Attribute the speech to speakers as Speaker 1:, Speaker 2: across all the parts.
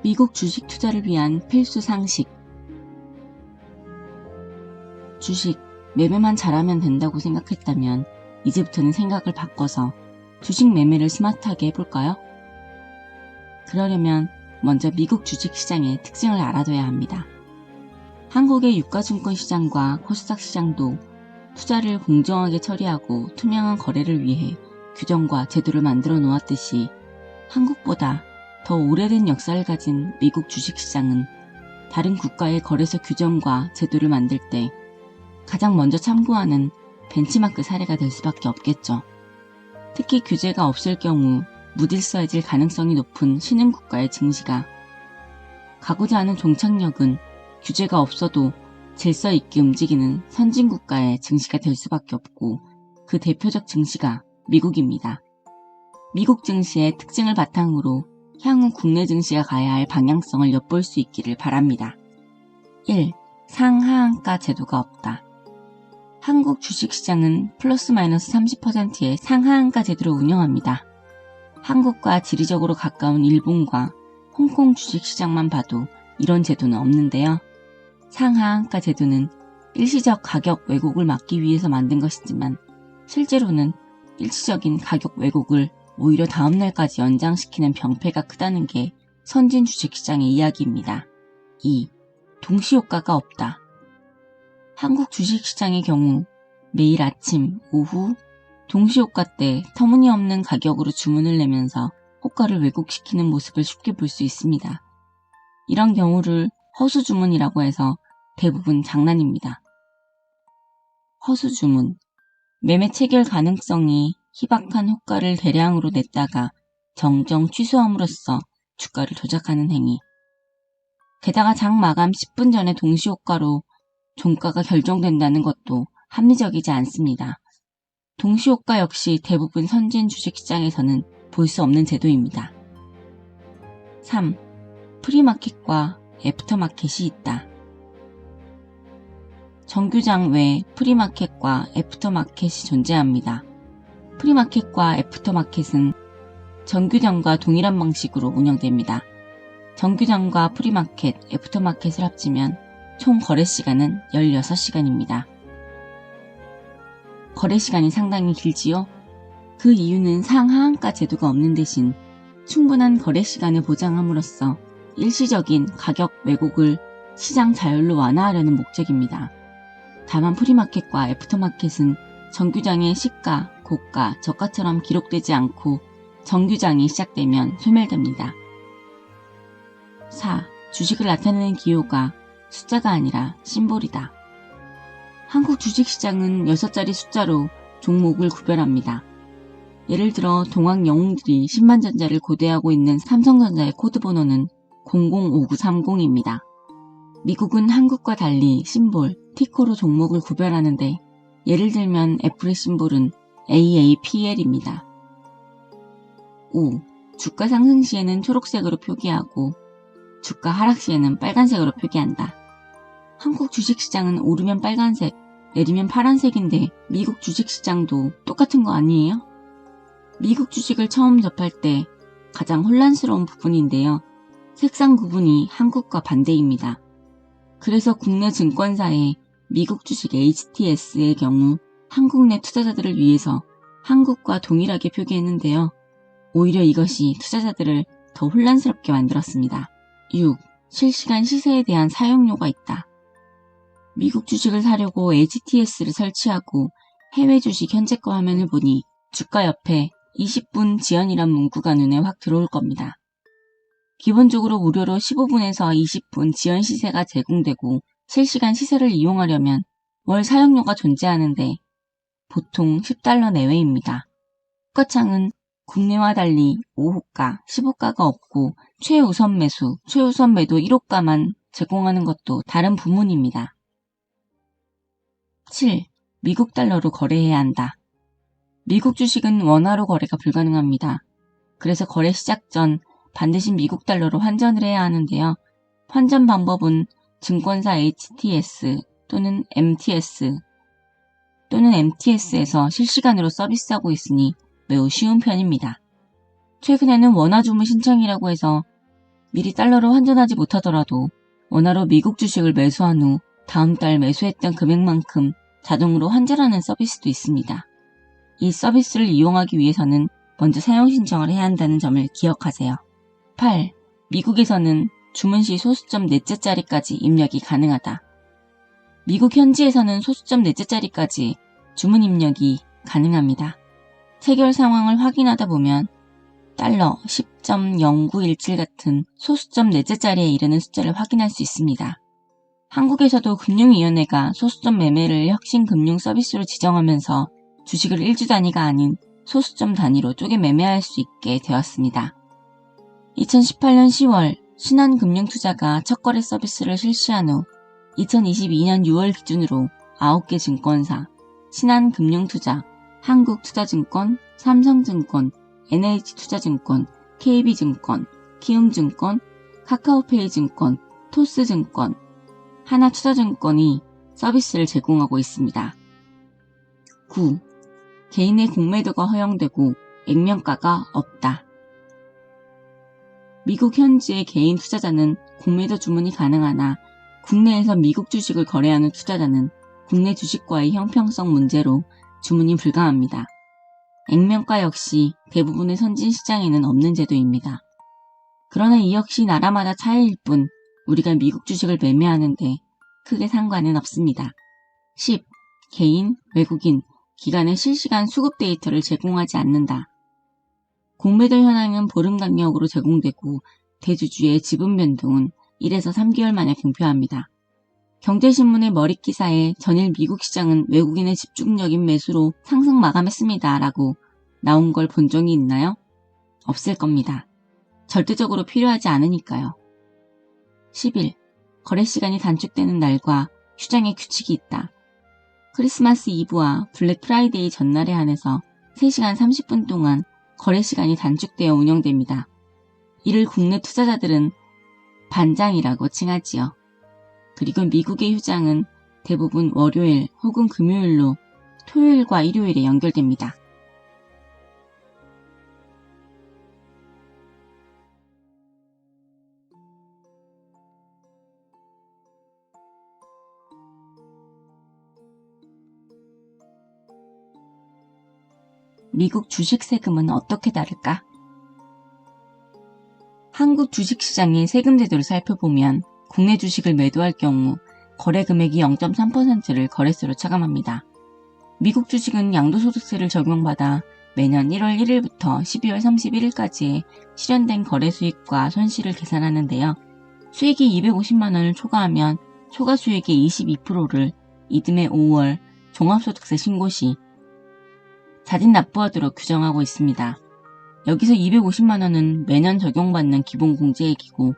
Speaker 1: 미국 주식 투자를 위한 필수 상식. 주식, 매매만 잘하면 된다고 생각했다면 이제부터는 생각을 바꿔서 주식 매매를 스마트하게 해볼까요? 그러려면 먼저 미국 주식시장의 특징을 알아둬야 합니다. 한국의 유가증권 시장과 코스닥 시장도 투자를 공정하게 처리하고 투명한 거래를 위해 규정과 제도를 만들어 놓았듯이 한국보다 더 오래된 역사를 가진 미국 주식시장은 다른 국가의 거래소 규정과 제도를 만들 때 가장 먼저 참고하는 벤치마크 사례가 될 수밖에 없겠죠. 특히 규제가 없을 경우 무질서해질 가능성이 높은 신흥국가의 증시가 가고자 하는 종착역은 규제가 없어도 질서 있게 움직이는 선진국가의 증시가 될 수밖에 없고 그 대표적 증시가 미국입니다. 미국 증시의 특징을 바탕으로 향후 국내 증시가 가야 할 방향성을 엿볼 수 있기를 바랍니다. 1. 상하한가 제도가 없다. 한국 주식시장은 플러스 마이너스 30%의 상하한가 제도를 운영합니다. 한국과 지리적으로 가까운 일본과 홍콩 주식시장만 봐도 이런 제도는 없는데요. 상하한가 제도는 일시적 가격 왜곡을 막기 위해서 만든 것이지만 실제로는 일시적인 가격 왜곡을 오히려 다음날까지 연장시키는 병폐가 크다는 게 선진 주식시장의 이야기입니다. 2. 동시효과가 없다. 한국 주식시장의 경우 매일 아침, 오후 동시효과 때 터무니없는 가격으로 주문을 내면서 호가를 왜곡시키는 모습을 쉽게 볼 수 있습니다. 이런 경우를 허수주문이라고 해서 대부분 장난입니다. 허수주문, 매매 체결 가능성이 희박한 호가를 대량으로 냈다가 정정 취소함으로써 주가를 조작하는 행위. 게다가 장 마감 10분 전에 동시효과로 종가가 결정된다는 것도 합리적이지 않습니다. 동시효과 역시 대부분 선진 주식시장에서는 볼 수 없는 제도입니다. 3. 프리마켓과 애프터마켓이 있다. 정규장 외 프리마켓과 애프터마켓이 존재합니다. 프리마켓과 애프터마켓은 정규장과 동일한 방식으로 운영됩니다. 정규장과 프리마켓, 애프터마켓을 합치면 총 거래시간은 16시간입니다. 거래시간이 상당히 길지요? 그 이유는 상하한가 제도가 없는 대신 충분한 거래시간을 보장함으로써 일시적인 가격 왜곡을 시장 자율로 완화하려는 목적입니다. 다만 프리마켓과 애프터마켓은 정규장의 시가, 고가, 저가처럼 기록되지 않고 정규장이 시작되면 소멸됩니다. 4. 주식을 나타내는 기호가 숫자가 아니라 심볼이다. 한국 주식시장은 6자리 숫자로 종목을 구별합니다. 예를 들어 동학 영웅들이 10만전자를 고대하고 있는 삼성전자의 코드번호는 005930입니다. 미국은 한국과 달리 심볼, 티커로 종목을 구별하는데 예를 들면 애플의 심볼은 AAPL입니다. 5. 주가 상승 시에는 초록색으로 표기하고 주가 하락 시에는 빨간색으로 표기한다. 한국 주식시장은 오르면 빨간색, 내리면 파란색인데 미국 주식시장도 똑같은 거 아니에요? 미국 주식을 처음 접할 때 가장 혼란스러운 부분인데요. 색상 구분이 한국과 반대입니다. 그래서 국내 증권사의 미국 주식 HTS의 경우 한국 내 투자자들을 위해서 한국과 동일하게 표기했는데요. 오히려 이것이 투자자들을 더 혼란스럽게 만들었습니다. 6. 실시간 시세에 대한 사용료가 있다. 미국 주식을 사려고 HTS를 설치하고 해외 주식 현재가 화면을 보니 주가 옆에 20분 지연이란 문구가 눈에 확 들어올 겁니다. 기본적으로 무료로 15분에서 20분 지연 시세가 제공되고 실시간 시세를 이용하려면 월 사용료가 존재하는데 보통 $10 내외입니다. 호가창은 국내와 달리 5호가, 10호가가 없고 최우선 매수, 최우선 매도 1호가만 제공하는 것도 다른 부문입니다. 7. 미국 달러로 거래해야 한다. 미국 주식은 원화로 거래가 불가능합니다. 그래서 거래 시작 전 반드시 미국 달러로 환전을 해야 하는데요. 환전 방법은 증권사 HTS 또는 MTS에서 실시간으로 서비스하고 있으니 매우 쉬운 편입니다. 최근에는 원화 주문 신청이라고 해서 미리 달러로 환전하지 못하더라도 원화로 미국 주식을 매수한 후 다음 달 매수했던 금액만큼 자동으로 환전하는 서비스도 있습니다. 이 서비스를 이용하기 위해서는 먼저 사용 신청을 해야 한다는 점을 기억하세요. 8. 미국에서는 주문 시 소수점 넷째 자리까지 입력이 가능하다. 미국 현지에서는 소수점 넷째 자리까지 주문 입력이 가능합니다. 체결 상황을 확인하다 보면 달러 10.0917 같은 소수점 넷째 자리에 이르는 숫자를 확인할 수 있습니다. 한국에서도 금융위원회가 소수점 매매를 혁신 금융 서비스로 지정하면서 주식을 1주 단위가 아닌 소수점 단위로 쪼개 매매할 수 있게 되었습니다. 2018년 10월 신한금융투자가 첫 거래 서비스를 실시한 후 2022년 6월 기준으로 9개 증권사, 신한금융투자, 한국투자증권, 삼성증권, NH투자증권, KB증권, 키움증권, 카카오페이증권, 토스증권, 하나투자증권이 서비스를 제공하고 있습니다. 9. 개인의 공매도가 허용되고 액면가가 없다. 미국 현지의 개인 투자자는 공매도 주문이 가능하나 국내에서 미국 주식을 거래하는 투자자는 국내 주식과의 형평성 문제로 주문이 불가합니다. 액면가 역시 대부분의 선진 시장에는 없는 제도입니다. 그러나 이 역시 나라마다 차이일 뿐 우리가 미국 주식을 매매하는데 크게 상관은 없습니다. 10. 개인, 외국인, 기관의 실시간 수급 데이터를 제공하지 않는다. 공매도 현황은 보름 간격으로 제공되고 대주주의 지분 변동은 1에서 3개월 만에 공표합니다. 경제신문의 머릿기사에 전일 미국 시장은 외국인의 집중적인 매수로 상승 마감했습니다 라고 나온 걸 본 적이 있나요? 없을 겁니다. 절대적으로 필요하지 않으니까요. 11. 거래시간이 단축되는 날과 휴장의 규칙이 있다. 크리스마스 이브와 블랙 프라이데이 전날에 한해서 3시간 30분 동안 거래시간이 단축되어 운영됩니다. 이를 국내 투자자들은 반장이라고 칭하지요. 그리고 미국의 휴장은 대부분 월요일 혹은 금요일로 토요일과 일요일에 연결됩니다. 미국 주식 세금은 어떻게 다를까? 한국 주식시장의 세금 제도를 살펴보면 국내 주식을 매도할 경우 거래 금액이 0.3%를 거래세로 차감합니다. 미국 주식은 양도소득세를 적용받아 매년 1월 1일부터 12월 31일까지의 실현된 거래 수익과 손실을 계산하는데요. 수익이 250만원을 초과하면 초과 수익의 22%를 이듬해 5월 종합소득세 신고 시 자진 납부하도록 규정하고 있습니다. 여기서 250만원은 매년 적용받는 기본공제액이고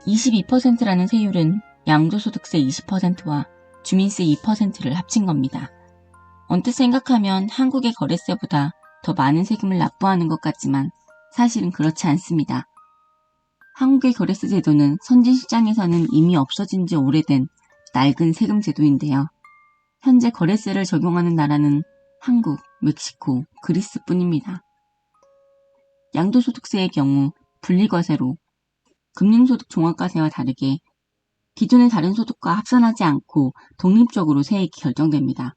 Speaker 1: 22%라는 세율은 양도소득세 20%와 주민세 2%를 합친 겁니다. 언뜻 생각하면 한국의 거래세보다 더 많은 세금을 납부하는 것 같지만 사실은 그렇지 않습니다. 한국의 거래세 제도는 선진시장에서는 이미 없어진 지 오래된 낡은 세금 제도인데요. 현재 거래세를 적용하는 나라는 한국, 멕시코, 그리스뿐입니다. 양도소득세의 경우 분리과세로 금융소득 종합과세와 다르게 기존의 다른 소득과 합산하지 않고 독립적으로 세액이 결정됩니다.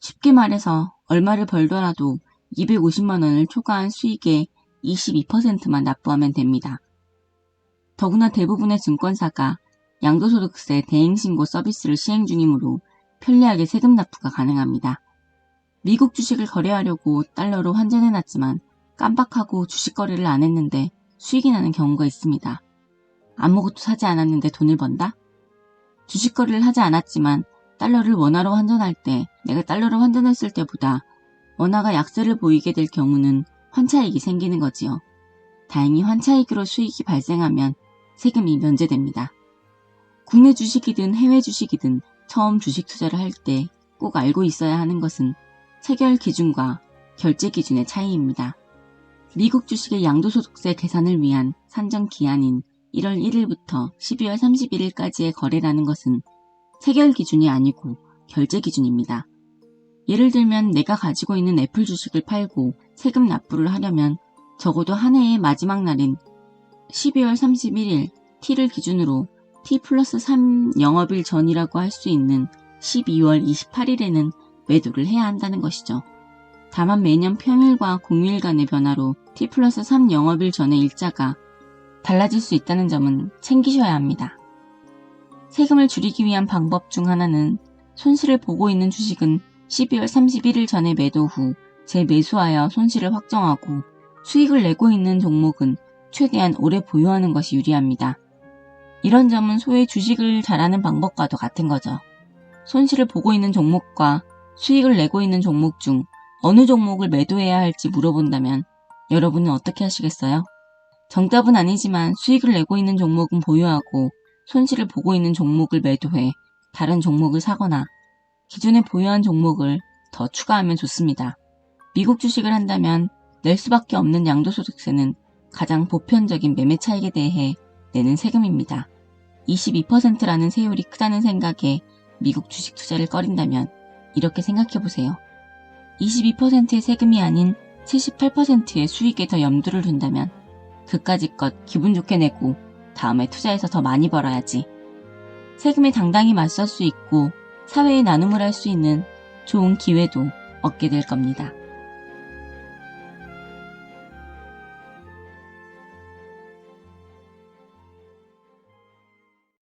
Speaker 1: 쉽게 말해서 얼마를 벌더라도 250만원을 초과한 수익의 22%만 납부하면 됩니다. 더구나 대부분의 증권사가 양도소득세 대행신고 서비스를 시행 중이므로 편리하게 세금 납부가 가능합니다. 미국 주식을 거래하려고 달러로 환전해놨지만 깜빡하고 주식 거래를 안 했는데 수익이 나는 경우가 있습니다. 아무것도 사지 않았는데 돈을 번다? 주식 거래를 하지 않았지만 달러를 원화로 환전할 때 내가 달러로 환전했을 때보다 원화가 약세를 보이게 될 경우는 환차익이 생기는 거지요. 다행히 환차익으로 수익이 발생하면 세금이 면제됩니다. 국내 주식이든 해외 주식이든 처음 주식 투자를 할 때 꼭 알고 있어야 하는 것은 체결 기준과 결제 기준의 차이입니다. 미국 주식의 양도소득세 계산을 위한 산정 기한인 1월 1일부터 12월 31일까지의 거래라는 것은 체결 기준이 아니고 결제 기준입니다. 예를 들면 내가 가지고 있는 애플 주식을 팔고 세금 납부를 하려면 적어도 한 해의 마지막 날인 12월 31일 T를 기준으로 T 플러스 3 영업일 전이라고 할 수 있는 12월 28일에는 매도를 해야 한다는 것이죠. 다만 매년 평일과 공휴일 간의 변화로 T 플러스 3 영업일 전의 일자가 달라질 수 있다는 점은 챙기셔야 합니다. 세금을 줄이기 위한 방법 중 하나는 손실을 보고 있는 주식은 12월 31일 전에 매도 후 재매수하여 손실을 확정하고 수익을 내고 있는 종목은 최대한 오래 보유하는 것이 유리합니다. 이런 점은 소의 주식을 잘하는 방법과도 같은 거죠. 손실을 보고 있는 종목과 수익을 내고 있는 종목 중 어느 종목을 매도해야 할지 물어본다면 여러분은 어떻게 하시겠어요? 정답은 아니지만 수익을 내고 있는 종목은 보유하고 손실을 보고 있는 종목을 매도해 다른 종목을 사거나 기존에 보유한 종목을 더 추가하면 좋습니다. 미국 주식을 한다면 낼 수밖에 없는 양도소득세는 가장 보편적인 매매 차익에 대해 내는 세금입니다. 22%라는 세율이 크다는 생각에 미국 주식 투자를 꺼린다면 이렇게 생각해보세요. 22%의 세금이 아닌 78%의 수익에 더 염두를 둔다면 그까짓 기분 좋게 내고 다음에 투자해서 더 많이 벌어야지. 세금에 당당히 맞설 수 있고 사회에 나눔을 할 수 있는 좋은 기회도 얻게 될 겁니다.